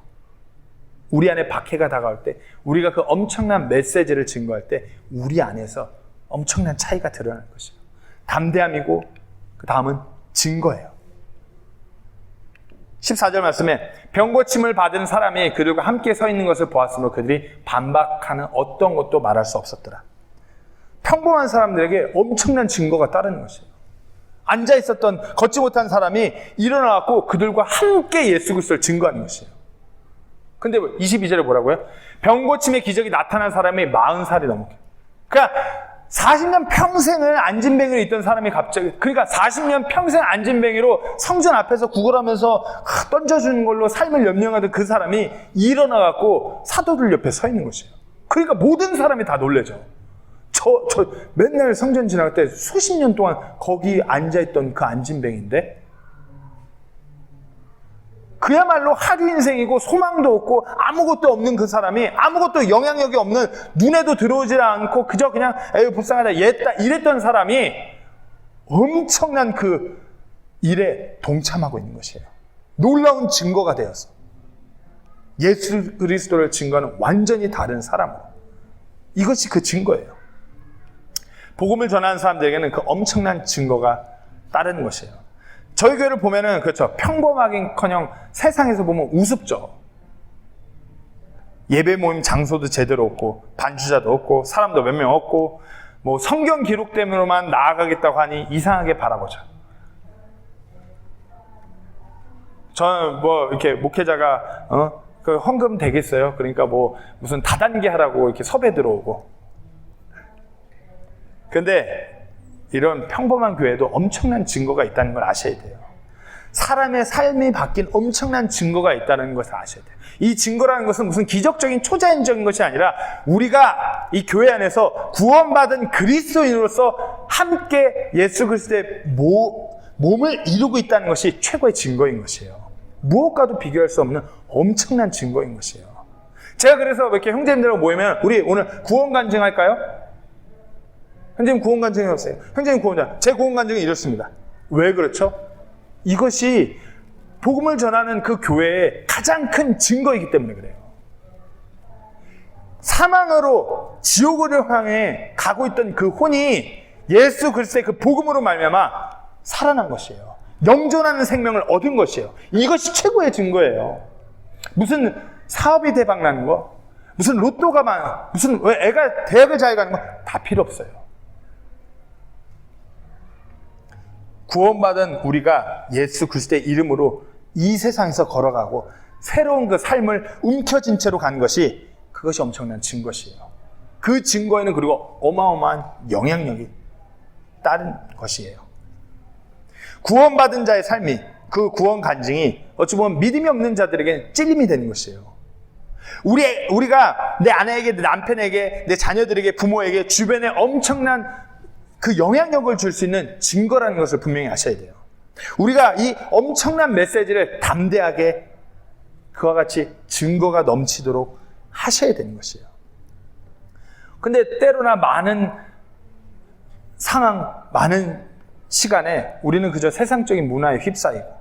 우리 안에 박해가 다가올 때, 우리가 그 엄청난 메시지를 증거할 때 우리 안에서 엄청난 차이가 드러날 것이에요. 담대함이고 그 다음은 증거예요. 14절 말씀에 병고침을 받은 사람이 그들과 함께 서 있는 것을 보았으므로 그들이 반박하는 어떤 것도 말할 수 없었더라. 평범한 사람들에게 엄청난 증거가 따르는 것이에요. 앉아 있었던 걷지 못한 사람이 일어나갖고 그들과 함께 예수 그리스도를 증거하는 것이에요. 근데 22절에 뭐라고요? 병고침의 기적이 나타난 사람이 40살이 넘게. 그러니까 40년 평생을 안진뱅이로 있던 사람이 갑자기, 그러니까 40년 평생 안진뱅이로 성전 앞에서 구걸하면서 던져주는 걸로 삶을 연명하던 그 사람이 일어나갖고 사도들 옆에 서 있는 것이에요. 그러니까 모든 사람이 다 놀라죠. 저 맨날 성전 지나갈 때 수십 년 동안 거기 앉아있던 그 안진뱅인데 그야말로 하류 인생이고 소망도 없고 아무것도 없는 그 사람이, 아무것도 영향력이 없는, 눈에도 들어오지 않고 그저 그냥 에휴 불쌍하다 이랬던 사람이 엄청난 그 일에 동참하고 있는 것이에요. 놀라운 증거가 되어서 예수 그리스도를 증거하는 완전히 다른 사람으로, 이것이 그 증거예요. 복음을 전하는 사람들에게는 그 엄청난 증거가 따르는 것이에요. 저희 교회를 보면은 그렇죠. 평범하긴커녕 세상에서 보면 우습죠. 예배 모임 장소도 제대로 없고 반주자도 없고 사람도 몇 명 없고 뭐 성경 기록 때문에만 나아가겠다고 하니 이상하게 바라보죠. 저는 뭐 이렇게 목회자가 그 헌금 되겠어요. 그러니까 뭐 무슨 다단계 하라고 이렇게 섭외 들어오고. 근데 이런 평범한 교회도 엄청난 증거가 있다는 걸 아셔야 돼요. 사람의 삶이 바뀐 엄청난 증거가 있다는 것을 아셔야 돼요. 이 증거라는 것은 무슨 기적적인 초자연적인 것이 아니라 우리가 이 교회 안에서 구원받은 그리스도인으로서 함께 예수 그리스도의 몸을 이루고 있다는 것이 최고의 증거인 것이에요. 무엇과도 비교할 수 없는 엄청난 증거인 것이에요. 제가 그래서 이렇게 형제님들하고 모이면 우리 오늘 구원 간증할까요? 형제님 구원 간증이 없어요. 형제님 구원자. 제 구원 간증은 이렇습니다. 왜 그렇죠? 이것이 복음을 전하는 그 교회의 가장 큰 증거이기 때문에 그래요. 사망으로 지옥으로 향해 가고 있던 그 혼이 예수 그리스도의 그 복음으로 말미암아 살아난 것이에요. 영존하는 생명을 얻은 것이에요. 이것이 최고의 증거예요. 무슨 사업이 대박 나는 거, 무슨 로또가 무슨 왜 애가 대학을 잘 가는 거 다 필요 없어요. 구원받은 우리가 예수 그리스도의 이름으로 이 세상에서 걸어가고 새로운 그 삶을 움켜쥔 채로 간 것이, 그것이 엄청난 증거시에요. 그 증거에는 그리고 어마어마한 영향력이 따른 것이에요. 구원받은 자의 삶이, 그 구원 간증이 어찌 보면 믿음이 없는 자들에게 찔림이 되는 것이에요. 우리가 내 아내에게, 내 남편에게, 내 자녀들에게, 부모에게, 주변에 엄청난 그 영향력을 줄 수 있는 증거라는 것을 분명히 아셔야 돼요. 우리가 이 엄청난 메시지를 담대하게 그와 같이 증거가 넘치도록 하셔야 되는 것이에요. 근데 때로나 많은 상황, 많은 시간에 우리는 그저 세상적인 문화에 휩싸이고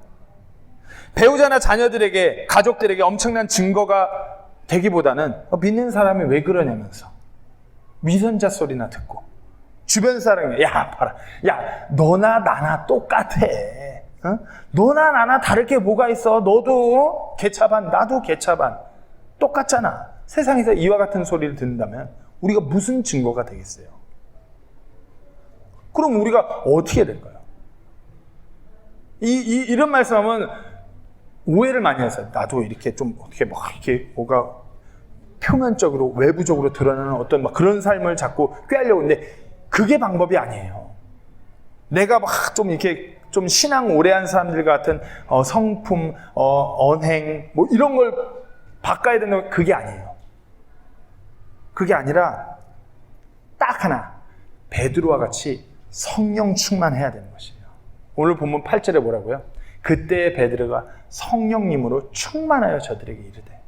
배우자나 자녀들에게, 가족들에게 엄청난 증거가 되기보다는 믿는 사람이 왜 그러냐면서 위선자 소리나 듣고 주변 사람이 야 봐라, 야 너나 나나 똑같아, 너나 나나 다를 게 뭐가 있어, 너도 개차반 나도 개차반 똑같잖아, 세상에서 이와 같은 소리를 듣는다면 우리가 무슨 증거가 되겠어요? 그럼 우리가 어떻게 될까요? 이런 말씀하면 오해를 많이 해서 나도 이렇게 좀 어떻게 막 이렇게 뭐가 표면적으로 외부적으로 드러나는 어떤 막 그런 삶을 자꾸 꾀하려고 하는데 그게 방법이 아니에요. 내가 막 좀 이렇게 좀 신앙 오래한 사람들 같은 성품, 언행 뭐 이런 걸 바꿔야 된다고 그게 아니에요. 그게 아니라 딱 하나 베드로와 같이 성령 충만해야 되는 것이에요. 오늘 본문 8절에 뭐라고요? 그때 베드로가 성령님으로 충만하여 저들에게 이르되.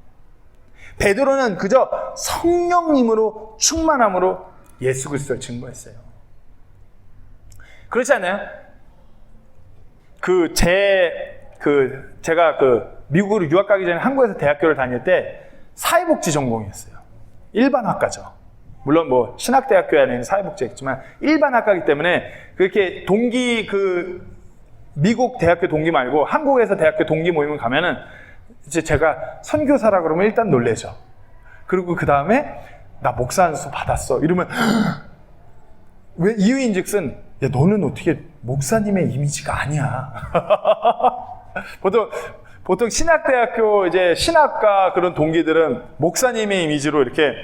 베드로는 그저 성령님으로 충만함으로 예수 그리스도를 증거했어요. 그렇지 않아요? 제가 미국으로 유학 가기 전에 한국에서 대학교를 다닐 때 사회복지 전공이었어요. 일반학과죠. 물론 뭐 신학대학교 안에는 사회복지였지만 일반학과이기 때문에 그렇게 미국 대학교 동기 말고 한국에서 대학교 동기 모임을 가면은 이제 제가 선교사라 그러면 일단 놀래죠. 그리고 그 다음에 나 목사 안수 받았어 이러면 왜 이유인즉슨 야 너는 어떻게 목사님의 이미지가 아니야. 보통 신학대학교 이제 신학과 그런 동기들은 목사님의 이미지로 이렇게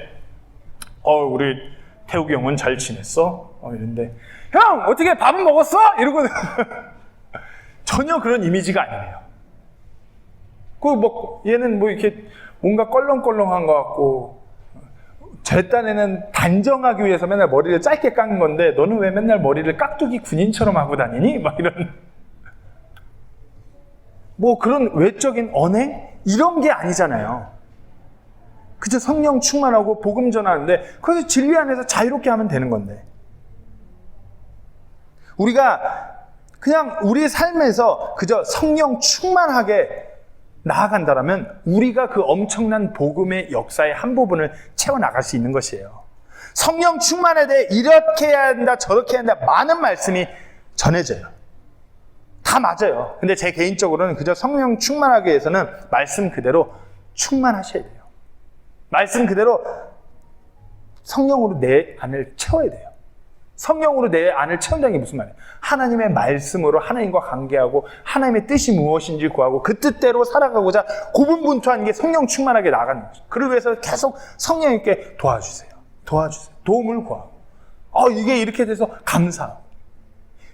우리 태욱이 형은 잘 지냈어? 이런데 형 어떻게 밥은 먹었어? 이러고 전혀 그런 이미지가 아니에요. 얘는 뭐 이렇게 뭔가 껄렁껄렁한 것 같고 제 딴에는 단정하기 위해서 맨날 머리를 짧게 깎는 건데 너는 왜 맨날 머리를 깍두기 군인처럼 하고 다니니? 막 이런 뭐 그런 외적인 언행? 이런 게 아니잖아요. 그저 성령 충만하고 복음 전하는데 그래서 진리 안에서 자유롭게 하면 되는 건데 우리가 그냥 우리 삶에서 그저 성령 충만하게 나아간다라면 우리가 그 엄청난 복음의 역사의 한 부분을 채워나갈 수 있는 것이에요. 성령 충만에 대해 이렇게 해야 한다 저렇게 해야 한다 많은 말씀이 전해져요. 다 맞아요. 근데 제 개인적으로는 그저 성령 충만하기 위해서는 말씀 그대로 충만하셔야 돼요. 말씀 그대로 성령으로 내 안을 채워야 돼요. 성령으로 내 안을 채운다는 게 무슨 말이에요? 하나님의 말씀으로 하나님과 관계하고 하나님의 뜻이 무엇인지 구하고 그 뜻대로 살아가고자 고분분투하는 게 성령 충만하게 나가는 거죠. 그러기 위해서 계속 성령님께 도와주세요. 도움을 구하고 이게 이렇게 돼서 감사하고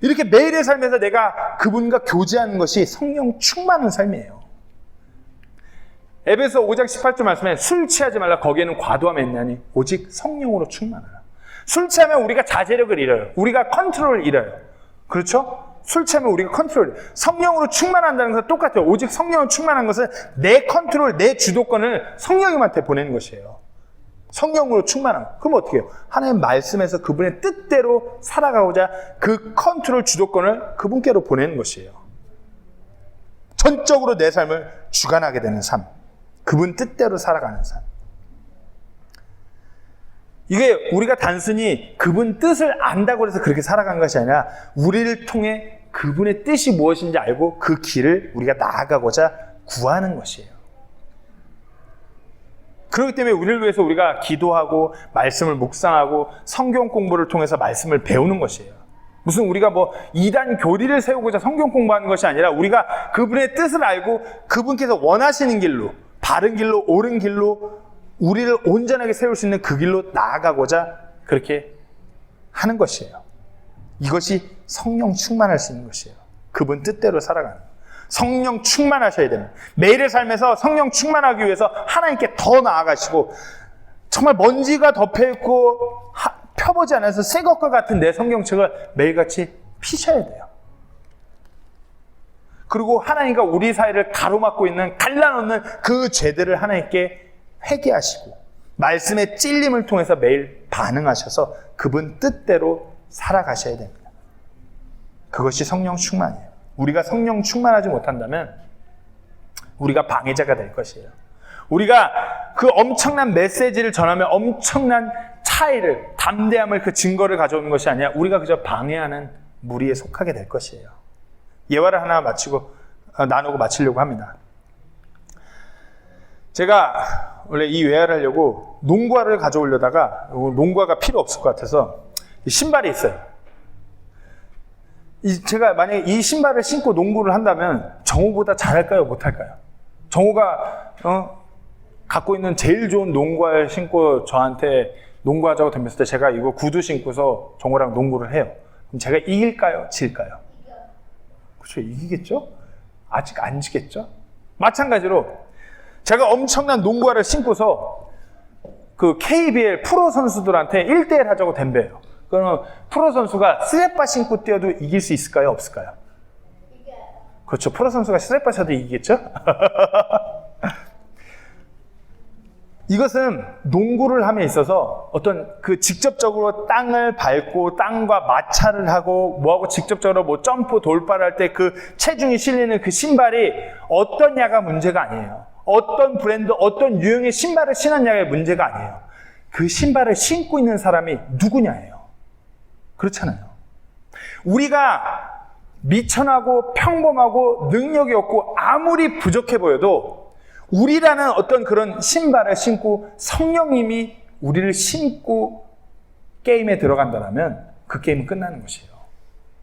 이렇게 매일의 삶에서 내가 그분과 교제하는 것이 성령 충만한 삶이에요. 에베소 5장 18절 말씀에 술 취하지 말라 거기에는 과도함이 있나니 오직 성령으로 충만하라. 술 취하면 우리가 자제력을 잃어요. 우리가 컨트롤을 잃어요. 그렇죠? 술 취하면 우리가 컨트롤을 잃어요. 성령으로 충만한다는 것은 똑같아요. 오직 성령으로 충만한 것은 내 컨트롤, 내 주도권을 성령님한테 보내는 것이에요. 성령으로 충만한 것. 그럼 어떻게 해요? 하나님 말씀에서 그분의 뜻대로 살아가고자 그 컨트롤, 주도권을 그분께로 보내는 것이에요. 전적으로 내 삶을 주관하게 되는 삶. 그분 뜻대로 살아가는 삶. 이게 우리가 단순히 그분 뜻을 안다고 해서 그렇게 살아간 것이 아니라 우리를 통해 그분의 뜻이 무엇인지 알고 그 길을 우리가 나아가고자 구하는 것이에요. 그렇기 때문에 우리를 위해서 우리가 기도하고 말씀을 묵상하고 성경 공부를 통해서 말씀을 배우는 것이에요. 무슨 우리가 뭐 이단 교리를 세우고자 성경 공부하는 것이 아니라 우리가 그분의 뜻을 알고 그분께서 원하시는 길로 바른 길로 옳은 길로 우리를 온전하게 세울 수 있는 그 길로 나아가고자 그렇게 하는 것이에요. 이것이 성령 충만할 수 있는 것이에요. 그분 뜻대로 살아가는 성령 충만하셔야 됩니다. 매일의 삶에서 성령 충만하기 위해서 하나님께 더 나아가시고 정말 먼지가 덮여있고 펴보지 않아서 새 것과 같은 내 성경책을 매일같이 피셔야 돼요. 그리고 하나님과 우리 사이를 가로막고 있는 갈라놓는 그 죄들을 하나님께 회개하시고 말씀의 찔림을 통해서 매일 반응하셔서 그분 뜻대로 살아가셔야 됩니다. 그것이 성령 충만이에요. 우리가 성령 충만하지 못한다면 우리가 방해자가 될 것이에요. 우리가 그 엄청난 메시지를 전하며 엄청난 차이를, 담대함을, 그 증거를 가져오는 것이 아니라 우리가 그저 방해하는 무리에 속하게 될 것이에요. 예화를 하나 나누고 마치려고 합니다. 제가 원래 이 외화를 하려고 농구화를 가져오려다가 농구화가 필요 없을 것 같아서 신발이 있어요. 제가 만약에 이 신발을 신고 농구를 한다면 정우보다 잘할까요? 못할까요? 정우가 갖고 있는 제일 좋은 농구화를 신고 저한테 농구하자고 덤볐을 때 제가 이거 구두 신고서 정우랑 농구를 해요. 그럼 제가 이길까요? 질까요? 그렇죠. 이기겠죠? 아직 안 지겠죠? 마찬가지로 제가 엄청난 농구화를 신고서 그 KBL 프로 선수들한테 1대1 하자고 덤벼요. 그러면 프로 선수가 스레빠 신고 뛰어도 이길 수 있을까요? 없을까요? 그렇죠. 프로 선수가 스레빠 쳐도 이기겠죠? 이것은 농구를 함에 있어서 어떤 그 직접적으로 땅을 밟고 땅과 마찰을 하고 뭐하고 직접적으로 뭐 점프 돌파를 할 때 그 체중이 실리는 그 신발이 어떠냐가 문제가 아니에요. 어떤 브랜드, 어떤 유형의 신발을 신었냐가 문제가 아니에요. 그 신발을 신고 있는 사람이 누구냐예요. 그렇잖아요. 우리가 미천하고 평범하고 능력이 없고 아무리 부족해 보여도 우리라는 어떤 그런 신발을 신고 성령님이 우리를 신고 게임에 들어간다면 그 게임은 끝나는 것이에요.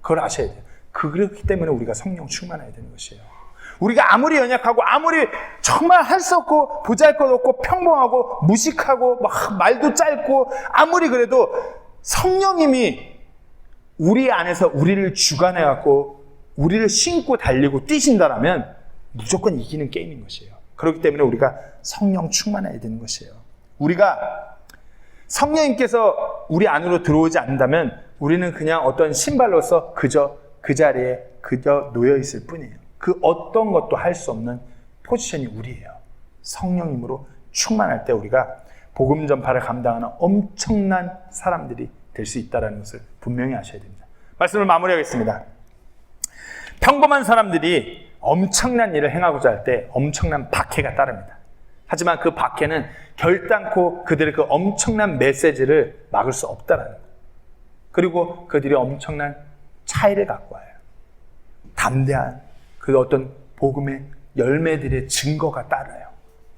그걸 아셔야 돼요. 그렇기 때문에 우리가 성령 충만해야 되는 것이에요. 우리가 아무리 연약하고 아무리 정말 할 수 없고 보잘것없고 평범하고 무식하고 막 말도 짧고 아무리 그래도 성령님이 우리 안에서 우리를 주관해갖고 우리를 신고 달리고 뛰신다라면 무조건 이기는 게임인 것이에요. 그렇기 때문에 우리가 성령 충만해야 되는 것이에요. 우리가 성령님께서 우리 안으로 들어오지 않는다면 우리는 그냥 어떤 신발로서 그저 그 자리에 그저 놓여 있을 뿐이에요. 그 어떤 것도 할 수 없는 포지션이 우리예요. 성령님으로 충만할 때 우리가 복음 전파를 감당하는 엄청난 사람들이 될 수 있다는 것을 분명히 아셔야 됩니다. 말씀을 마무리하겠습니다. 평범한 사람들이 엄청난 일을 행하고자 할 때 엄청난 박해가 따릅니다. 하지만 그 박해는 결단코 그들의 그 엄청난 메시지를 막을 수 없다라는 거예요. 그리고 그들이 엄청난 차이를 갖고 와요. 담대한 그 어떤 복음의 열매들의 증거가 따라요.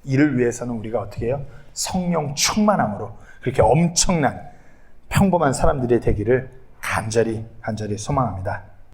이를 위해서는 우리가 어떻게 해요? 성령 충만함으로 그렇게 엄청난 평범한 사람들이 되기를 간절히 소망합니다.